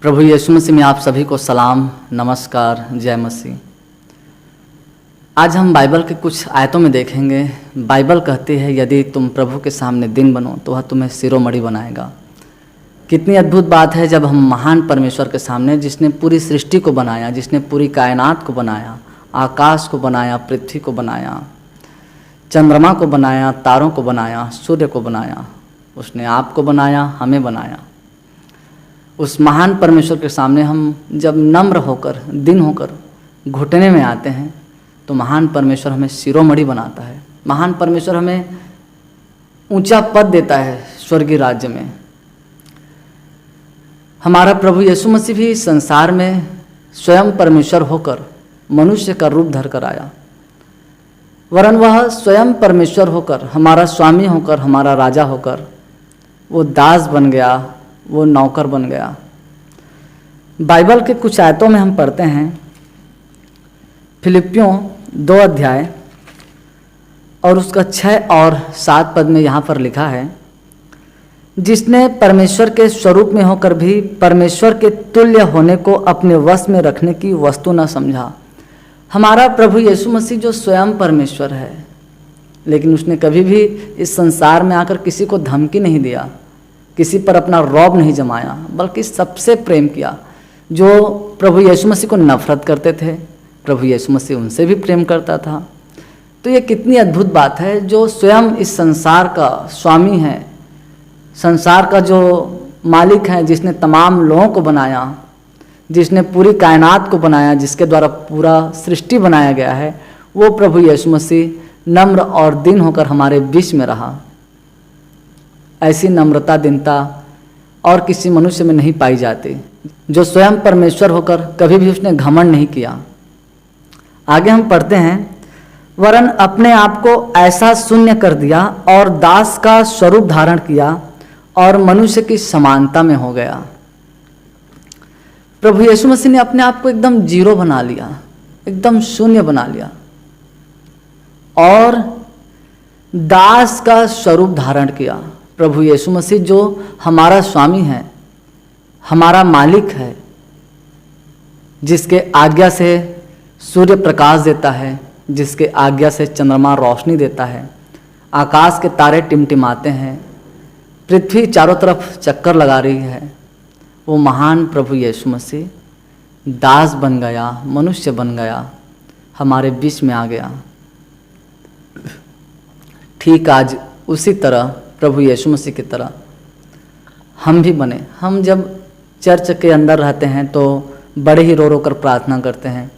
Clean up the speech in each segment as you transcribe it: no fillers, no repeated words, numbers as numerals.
प्रभु यीशु मसीह में आप सभी को सलाम, नमस्कार, जय मसीह। आज हम बाइबल के कुछ आयतों में देखेंगे। बाइबल कहती है यदि तुम प्रभु के सामने दिन बनो तो वह तुम्हें शिरोमणि बनाएगा। कितनी अद्भुत बात है जब हम महान परमेश्वर के सामने, जिसने पूरी सृष्टि को बनाया, जिसने पूरी कायनात को बनाया, आकाश को बनाया, पृथ्वी को बनाया, चंद्रमा को बनाया, तारों को बनाया, सूर्य को बनाया, उसने आपको बनाया, हमें बनाया। उस महान परमेश्वर के सामने हम जब नम्र होकर, दिन होकर घुटने में आते हैं तो महान परमेश्वर हमें शिरोमणि बनाता है। महान परमेश्वर हमें ऊंचा पद देता है स्वर्गीय राज्य में। हमारा प्रभु यीशु मसीह भी संसार में स्वयं परमेश्वर होकर मनुष्य का रूप धर कर आया, वरन वह स्वयं परमेश्वर होकर, हमारा स्वामी होकर, हमारा राजा होकर वो दास बन गया, वो नौकर बन गया। बाइबल के कुछ आयतों में हम पढ़ते हैं, फिलिपियों 2 अध्याय और उसका 6 और 7 पद में यहाँ पर लिखा है, जिसने परमेश्वर के स्वरूप में होकर भी परमेश्वर के तुल्य होने को अपने वश में रखने की वस्तु न समझा। हमारा प्रभु यीशु मसीह जो स्वयं परमेश्वर है, लेकिन उसने कभी भी इस संसार में आकर किसी को धमकी नहीं दिया, किसी पर अपना रौब नहीं जमाया, बल्कि सबसे प्रेम किया। जो प्रभु यीशु मसीह को नफरत करते थे, प्रभु यीशु मसीह उनसे भी प्रेम करता था। तो ये कितनी अद्भुत बात है। जो स्वयं इस संसार का स्वामी है, संसार का जो मालिक है, जिसने तमाम लोगों को बनाया, जिसने पूरी कायनात को बनाया, जिसके द्वारा पूरा सृष्टि बनाया गया है, वो प्रभु यीशु मसीह नम्र और दीन होकर हमारे बीच में रहा। ऐसी नम्रता, दीनता और किसी मनुष्य में नहीं पाई जाती। जो स्वयं परमेश्वर होकर कभी भी उसने घमंड नहीं किया। आगे हम पढ़ते हैं, वरन अपने आप को ऐसा शून्य कर दिया और दास का स्वरूप धारण किया और मनुष्य की समानता में हो गया। प्रभु यीशु मसीह ने अपने आप को एकदम जीरो बना लिया, एकदम शून्य बना लिया और दास का स्वरूप धारण किया। प्रभु यीशु मसीह जो हमारा स्वामी है, हमारा मालिक है, जिसके आज्ञा से सूर्य प्रकाश देता है, जिसके आज्ञा से चंद्रमा रोशनी देता है, आकाश के तारे टिमटिमाते हैं, पृथ्वी चारों तरफ चक्कर लगा रही है, वो महान प्रभु यीशु मसीह दास बन गया, मनुष्य बन गया, हमारे बीच में आ गया। ठीक आज उसी तरह प्रभु यीशु मसीह की तरह हम भी बने। हम जब चर्च के अंदर रहते हैं तो बड़े ही रो रो कर प्रार्थना करते हैं,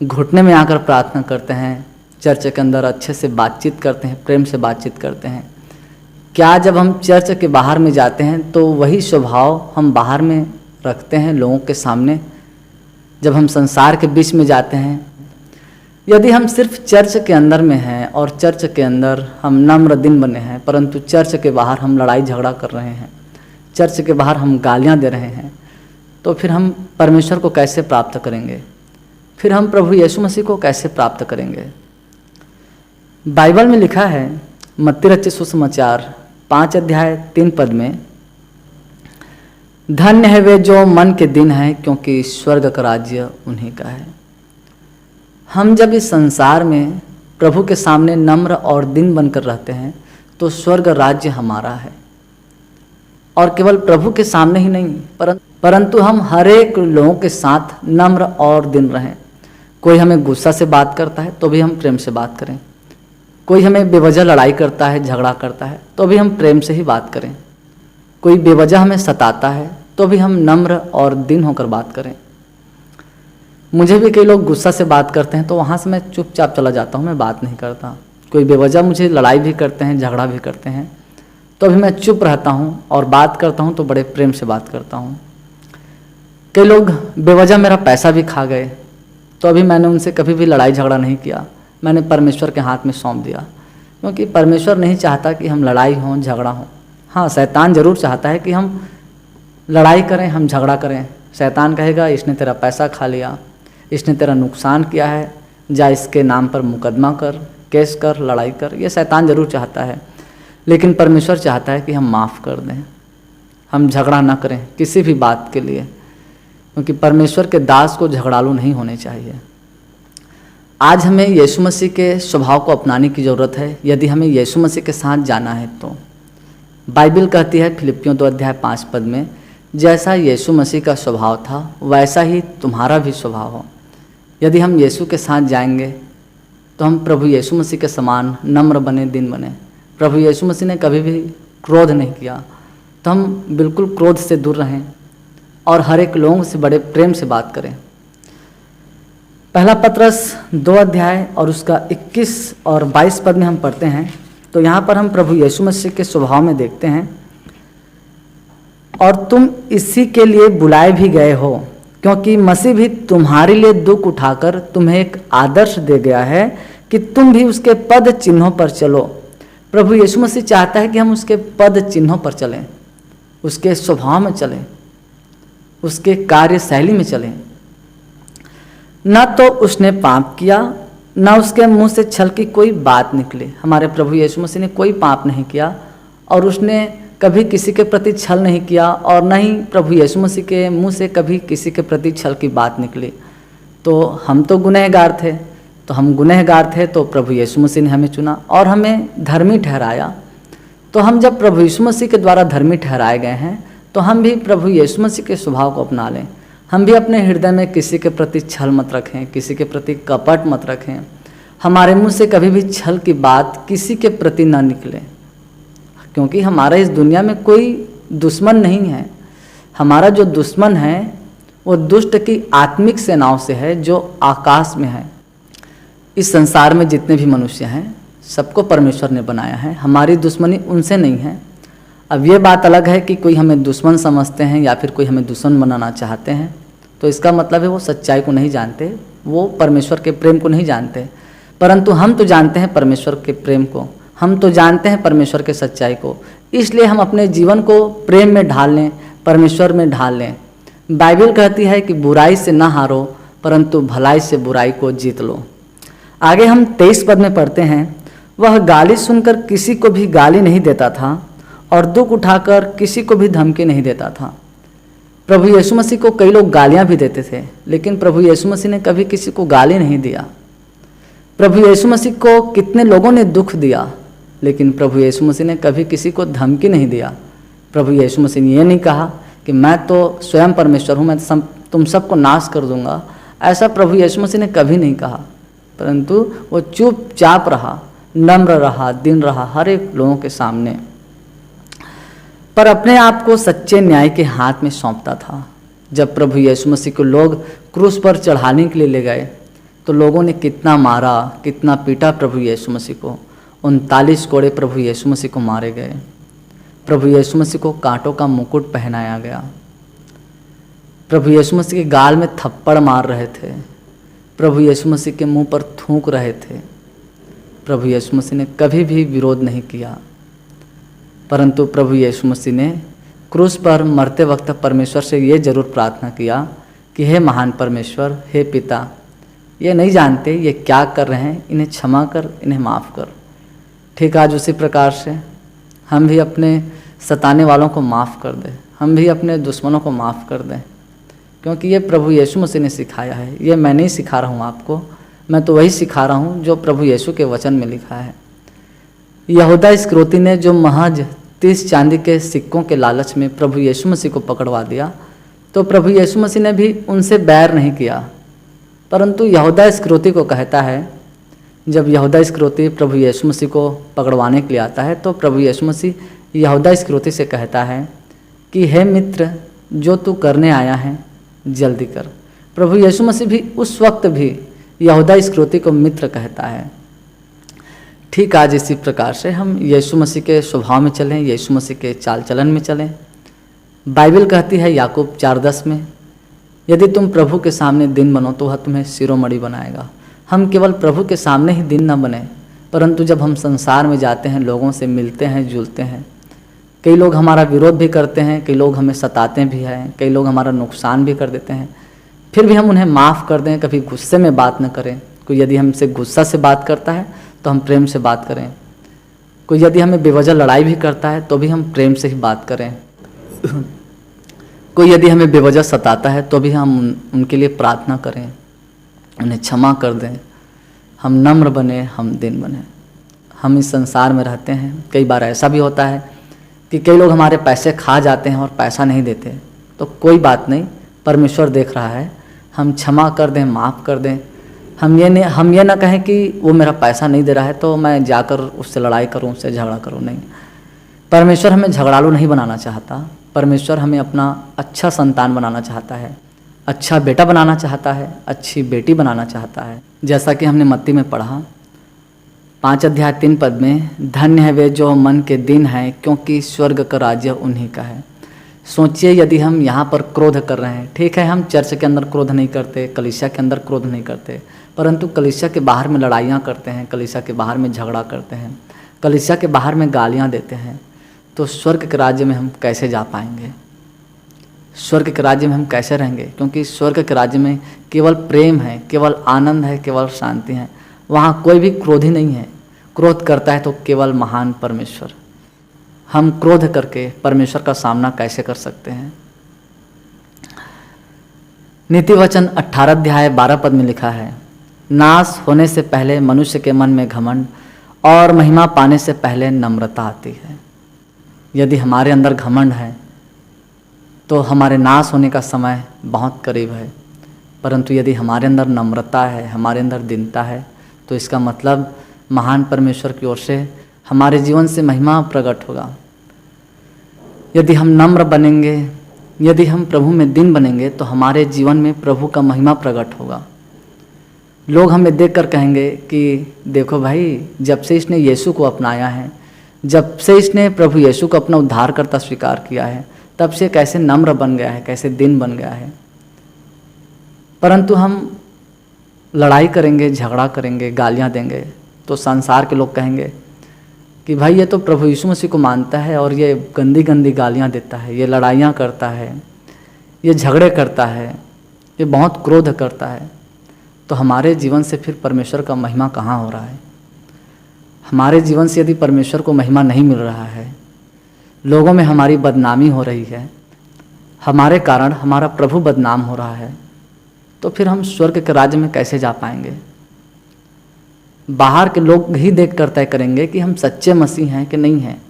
घुटने में आकर प्रार्थना करते हैं, चर्च के अंदर अच्छे से बातचीत करते हैं, प्रेम से बातचीत करते हैं। क्या जब हम चर्च के बाहर में जाते हैं तो वही स्वभाव हम बाहर में रखते हैं लोगों के सामने? जब हम संसार के बीच में जाते हैं, यदि हम सिर्फ चर्च के अंदर में हैं और चर्च के अंदर हम नम्र दिन बने हैं, परंतु चर्च के बाहर हम लड़ाई झगड़ा कर रहे हैं, चर्च के बाहर हम गालियां दे रहे हैं, तो फिर हम परमेश्वर को कैसे प्राप्त करेंगे? फिर हम प्रभु यीशु मसीह को कैसे प्राप्त करेंगे? बाइबल में लिखा है, मत्ती रचित सुसमाचार 5 अध्याय 3 पद में, धन्य है वे जो मन के दिन हैं, क्योंकि स्वर्ग का राज्य उन्हीं का है। हम जब इस संसार में प्रभु के सामने नम्र और दीन बनकर रहते हैं तो स्वर्ग राज्य हमारा है। और केवल प्रभु के सामने ही नहीं, परंतु हम हर एक लोगों के साथ नम्र और दीन रहें। कोई हमें गुस्सा से बात करता है तो भी हम प्रेम से बात करें, कोई हमें बेवजह लड़ाई करता है, झगड़ा करता है तो भी हम प्रेम से ही बात करें, कोई बेवजह हमें सताता है तो भी हम नम्र और दीन होकर बात करें। मुझे भी कई लोग गुस्सा से बात करते हैं तो वहाँ से मैं चुपचाप चला जाता हूँ, मैं बात नहीं करता। कोई बेवजह मुझे लड़ाई भी करते हैं, झगड़ा भी करते हैं तो अभी मैं चुप रहता हूँ और बात करता हूँ तो बड़े प्रेम से बात करता हूँ। कई लोग बेवजह मेरा पैसा भी खा गए तो अभी मैंने उनसे कभी भी लड़ाई झगड़ा नहीं किया, मैंने परमेश्वर के हाथ में सौंप दिया, क्योंकि परमेश्वर नहीं चाहता कि हम लड़ाई हों, झगड़ा हो। हाँ, शैतान जरूर चाहता है कि हम लड़ाई करें, हम झगड़ा करें। शैतान कहेगा इसने तेरा पैसा खा लिया, इसने तेरा नुकसान किया है, जा इसके नाम पर मुकदमा कर, केस कर, लड़ाई कर। ये शैतान जरूर चाहता है, लेकिन परमेश्वर चाहता है कि हम माफ़ कर दें, हम झगड़ा ना करें किसी भी बात के लिए। क्योंकि परमेश्वर के दास को झगड़ालू नहीं होने चाहिए। आज हमें यीशु मसीह के स्वभाव को अपनाने की ज़रूरत है यदि हमें यीशु मसीह के साथ जाना है तो। बाइबल कहती है फिलिप्पियों 2:5 में, जैसा यीशु मसीह का स्वभाव था वैसा ही तुम्हारा भी स्वभाव हो। यदि हम यीशु के साथ जाएंगे तो हम प्रभु यीशु मसीह के समान नम्र बने, दिन बने। प्रभु यीशु मसीह ने कभी भी क्रोध नहीं किया, तो हम बिल्कुल क्रोध से दूर रहें और हर एक लोगों से बड़े प्रेम से बात करें। पहला पत्रस 2 अध्याय और उसका 21 और 22 पद में हम पढ़ते हैं, तो यहाँ पर हम प्रभु यीशु मसीह के स्वभाव में देखते हैं, और तुम इसी के लिए बुलाए भी गए हो क्योंकि मसीह भी तुम्हारे लिए दुख उठाकर तुम्हें एक आदर्श दे गया है कि तुम भी उसके पद चिन्हों पर चलो। प्रभु यीशु मसीह चाहता है कि हम उसके पद चिन्हों पर चलें, उसके स्वभाव में चलें, उसके कार्यशैली में चलें। न तो उसने पाप किया, न उसके मुंह से छल की कोई बात निकली। हमारे प्रभु यीशु मसीह ने कोई पाप नहीं किया और उसने कभी किसी के प्रति छल नहीं किया, और न ही प्रभु यीशु मसीह के मुंह से कभी किसी के प्रति छल की बात निकली। तो हम तो गुनहगार थे, तो प्रभु यीशु मसीह ने हमें चुना और हमें धर्मी ठहराया। तो हम जब प्रभु यीशु मसीह के द्वारा धर्मी ठहराए गए हैं तो हम भी प्रभु यीशु मसीह के स्वभाव को अपना लें। हम भी अपने हृदय में किसी के प्रति छल मत रखें, किसी के प्रति कपट मत रखें। हमारे मुंह से कभी भी छल की बात किसी के प्रति ना निकले, क्योंकि हमारा इस दुनिया में कोई दुश्मन नहीं है। हमारा जो दुश्मन है वो दुष्ट की आत्मिक सेनाओं से है जो आकाश में है। इस संसार में जितने भी मनुष्य हैं सबको परमेश्वर ने बनाया है, हमारी दुश्मनी उनसे नहीं है। अब ये बात अलग है कि कोई हमें दुश्मन समझते हैं या फिर कोई हमें दुश्मन बनाना चाहते हैं, तो इसका मतलब है वो सच्चाई को नहीं जानते, वो परमेश्वर के प्रेम को नहीं जानते। परंतु हम तो जानते हैं परमेश्वर के प्रेम को, हम तो जानते हैं परमेश्वर के सच्चाई को, इसलिए हम अपने जीवन को प्रेम में ढाल लें, परमेश्वर में ढाल लें। बाइबल कहती है कि बुराई से ना हारो परंतु भलाई से बुराई को जीत लो। आगे हम 23 पद में पढ़ते हैं, वह गाली सुनकर किसी को भी गाली नहीं देता था और दुख उठाकर किसी को भी धमकी नहीं देता था। प्रभु यीशु मसीह को कई लोग गालियां भी देते थे, लेकिन प्रभु यीशु मसीह ने कभी किसी को गाली नहीं दिया। प्रभु यीशु मसीह को कितने लोगों ने दुख दिया, लेकिन प्रभु यीशु मसीह ने कभी किसी को धमकी नहीं दिया। प्रभु यीशु मसीह ने यह नहीं कहा कि मैं तो स्वयं परमेश्वर हूँ, मैं तुम सबको नाश कर दूंगा। ऐसा प्रभु यीशु मसीह ने कभी नहीं कहा, परंतु वो चुपचाप रहा, नम्र रहा, दिन रहा हर एक लोगों के सामने, पर अपने आप को सच्चे न्याय के हाथ में सौंपता था। जब प्रभु यीशु मसीह को लोग क्रूस पर चढ़ाने के लिए ले गए तो लोगों ने कितना मारा, कितना पीटा प्रभु यीशु मसीह को। 39 कोड़े प्रभु यीशु मसीह को मारे गए। प्रभु यीशु मसीह को कांटों का मुकुट पहनाया गया। प्रभु यीशु मसीह के गाल में थप्पड़ मार रहे थे, प्रभु यीशु मसीह के मुंह पर थूक रहे थे। प्रभु यीशु मसीह ने कभी भी विरोध नहीं किया, परंतु प्रभु यीशु मसीह ने क्रूस पर मरते वक्त परमेश्वर से ये जरूर प्रार्थना किया कि हे महान परमेश्वर, हे पिता, ये नहीं जानते ये क्या कर रहे हैं, इन्हें क्षमा कर, इन्हें माफ़ कर। ठीक, आज उसी प्रकार से हम भी अपने सताने वालों को माफ़ कर दें, हम भी अपने दुश्मनों को माफ़ कर दें, क्योंकि ये प्रभु यीशु मसीह ने सिखाया है। ये मैं नहीं सिखा रहा हूँ आपको, मैं तो वही सिखा रहा हूँ जो प्रभु यीशु के वचन में लिखा है। यहूदा इस्करियोती ने जो महज 30 चांदी के सिक्कों के लालच में प्रभु यीशु मसीह को पकड़वा दिया, तो प्रभु यीशु मसीह ने भी उनसे बैर नहीं किया, परंतु यहूदा इस्करियोती को कहता है, जब यहूदा इस्करियोती प्रभु यीशु मसीह को पकड़वाने के लिए आता है तो प्रभु यीशु मसीह यहूदा इस्करियोती से कहता है कि हे मित्र, जो तू करने आया है जल्दी कर। प्रभु यीशु मसीह भी उस वक्त भी यहूदा इस्करियोती को मित्र कहता है। ठीक, आज इसी प्रकार से हम यीशु मसीह के स्वभाव में चलें, यीशु मसीह के चाल चलन में चलें। बाइबल कहती है याकूब 4:10 में, यदि तुम प्रभु के सामने दिन बनो तो वह तुम्हें शिरोमणि बनाएगा। हम केवल प्रभु के सामने ही दिन न बने, परंतु जब हम संसार में जाते हैं, लोगों से मिलते हैं, जुलते हैं, कई लोग हमारा विरोध भी करते हैं, कई लोग हमें सताते भी हैं, कई लोग हमारा नुकसान भी कर देते हैं, फिर भी हम उन्हें माफ़ कर दें, कभी गुस्से में बात न करें। कोई यदि हमसे गुस्सा से बात करता है तो हम प्रेम से बात करें, कोई यदि हमें बेवजह लड़ाई भी करता है तो भी हम प्रेम से ही बात करें। कोई यदि हमें बेवजह सताता है तो भी हम उनके लिए प्रार्थना करें, उन्हें क्षमा कर दें, हम नम्र बने, हम दीन बने। हम इस संसार में रहते हैं, कई बार ऐसा भी होता है कि कई लोग हमारे पैसे खा जाते हैं और पैसा नहीं देते, तो कोई बात नहीं, परमेश्वर देख रहा है, हम क्षमा कर दें, माफ़ कर दें। हम ये ना कहें कि वो मेरा पैसा नहीं दे रहा है तो मैं जाकर उससे लड़ाई करूं, उससे झगड़ा करूं। नहीं, परमेश्वर हमें झगड़ालू नहीं बनाना चाहता। परमेश्वर हमें अपना अच्छा संतान बनाना चाहता है, अच्छा बेटा बनाना चाहता है, अच्छी बेटी बनाना चाहता है। जैसा कि हमने मत्ती में पढ़ा 5 अध्याय 3 पद में, धन्य है वे जो मन के दीन हैं, क्योंकि स्वर्ग का राज्य उन्हीं का है। सोचिए यदि हम यहाँ पर क्रोध कर रहे हैं, ठीक है हम चर्च के अंदर क्रोध नहीं करते, कलीसिया के अंदर क्रोध नहीं करते, परंतु कलीसिया के बाहर में लड़ाइयाँ करते हैं, कलीसिया के बाहर में झगड़ा करते हैं, कलीसिया के बाहर में गालियाँ देते हैं, तो स्वर्ग के राज्य में हम कैसे जा पाएंगे? स्वर्ग के राज्य में हम कैसे रहेंगे? क्योंकि स्वर्ग के राज्य में केवल प्रेम है, केवल आनंद है, केवल शांति है। वहाँ कोई भी क्रोधी नहीं है। क्रोध करता है तो केवल महान परमेश्वर। हम क्रोध करके परमेश्वर का सामना कैसे कर सकते हैं? नीति वचन 18 अध्याय 12 पद में लिखा है, नाश होने से पहले मनुष्य के मन में घमंड और महिमा पाने से पहले नम्रता आती है। यदि हमारे अंदर घमंड है तो हमारे नाश होने का समय बहुत करीब है, परंतु यदि हमारे अंदर नम्रता है, हमारे अंदर दीनता है, तो इसका मतलब महान परमेश्वर की ओर से हमारे जीवन से महिमा प्रकट होगा। यदि हम नम्र बनेंगे, यदि हम प्रभु में दीन बनेंगे, तो हमारे जीवन में प्रभु का महिमा प्रकट होगा। लोग हमें देखकर कहेंगे कि देखो भाई, जब से इसने यीशु को अपनाया है, जब से इसने प्रभु यीशु को अपना उद्धारकर्ता स्वीकार किया है, तब से कैसे नम्र बन गया है, कैसे दीन बन गया है। परंतु हम लड़ाई करेंगे, झगड़ा करेंगे, गालियाँ देंगे, तो संसार के लोग कहेंगे कि भाई ये तो प्रभु यीशु मसीह को मानता है और ये गंदी गंदी गालियाँ देता है, ये लड़ाइयाँ करता है, ये झगड़े करता है, ये बहुत क्रोध करता है। तो हमारे जीवन से फिर परमेश्वर का महिमा कहाँ हो रहा है? हमारे जीवन से यदि परमेश्वर को महिमा नहीं मिल रहा है, लोगों में हमारी बदनामी हो रही है, हमारे कारण हमारा प्रभु बदनाम हो रहा है, तो फिर हम स्वर्ग के राज्य में कैसे जा पाएंगे? बाहर के लोग ही देख कर तय करेंगे कि हम सच्चे मसीह हैं कि नहीं हैं।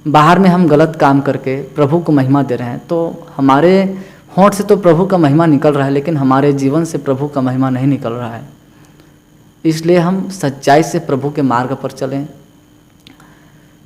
बाहर में हम गलत काम करके प्रभु को महिमा दे रहे हैं, तो हमारे होंठ से तो प्रभु का महिमा निकल रहा है, लेकिन हमारे जीवन से प्रभु का महिमा नहीं निकल रहा है। इसलिए हम सच्चाई से प्रभु के मार्ग पर चलें।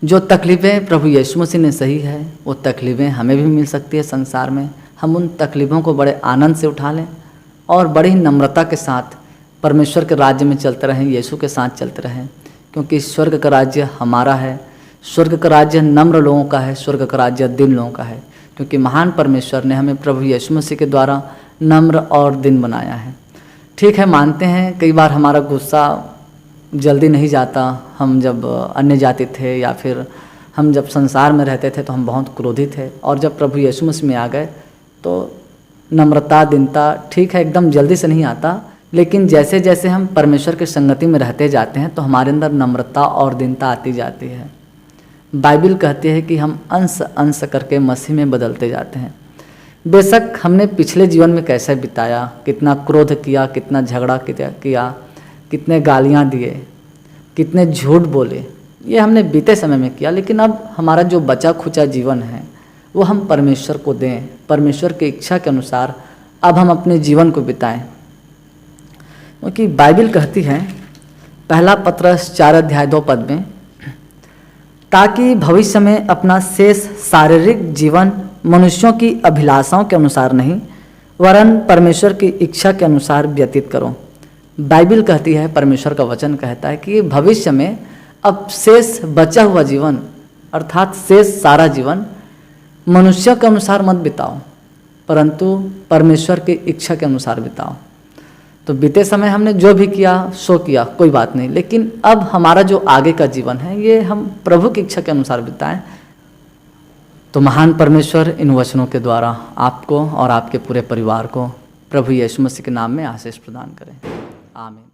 जो तकलीफ़ें प्रभु यीशु मसीह ने सही है, वो तकलीफ़ें हमें भी मिल सकती है संसार में। हम उन तकलीफ़ों को बड़े आनंद से उठा लें और बड़ी ही नम्रता के साथ परमेश्वर के राज्य में चलते रहें, यीशु के साथ चलते रहें, क्योंकि स्वर्ग का राज्य हमारा है। स्वर्ग का राज्य नम्र लोगों का है, स्वर्ग का राज्य दीन लोगों का है, क्योंकि महान परमेश्वर ने हमें प्रभु यीशु मसीह के द्वारा नम्र और दीन बनाया है। ठीक है, मानते हैं कई बार हमारा गुस्सा जल्दी नहीं जाता। हम जब अन्य जाति थे या फिर हम जब संसार में रहते थे तो हम बहुत क्रोधित थे, और जब प्रभु यीशु मसीह में आ गए तो नम्रता, दीनता ठीक है एकदम जल्दी से नहीं आता, लेकिन जैसे जैसे हम परमेश्वर की संगति में रहते जाते हैं तो हमारे अंदर नम्रता और दीनता आती जाती है। बाइबल कहती है कि हम अंश अंश करके मसीह में बदलते जाते हैं। बेशक हमने पिछले जीवन में कैसे बिताया, कितना क्रोध किया, कितना झगड़ा किया, कितने गालियाँ दिए, कितने झूठ बोले, ये हमने बीते समय में किया, लेकिन अब हमारा जो बचा खुचा जीवन है वो हम परमेश्वर को दें, परमेश्वर की इच्छा के अनुसार अब हम अपने जीवन को बिताएं। क्योंकि बाइबल कहती है पहला पत्रस 4 अध्याय 2 पद में, ताकि भविष्य में अपना शेष शारीरिक जीवन मनुष्यों की अभिलाषाओं के अनुसार नहीं, वरन परमेश्वर की इच्छा के अनुसार व्यतीत करो। बाइबल कहती है, परमेश्वर का वचन कहता है कि भविष्य में अब शेष बचा हुआ जीवन अर्थात शेष सारा जीवन मनुष्य के अनुसार मत बिताओ, परंतु परमेश्वर की इच्छा के अनुसार बिताओ। तो बीते समय हमने जो भी किया सो किया, कोई बात नहीं, लेकिन अब हमारा जो आगे का जीवन है ये हम प्रभु की इच्छा के अनुसार बिताएं। तो महान परमेश्वर इन वचनों के द्वारा आपको और आपके पूरे परिवार को प्रभु यीशु मसीह के नाम में आशीष प्रदान करें। आमीन।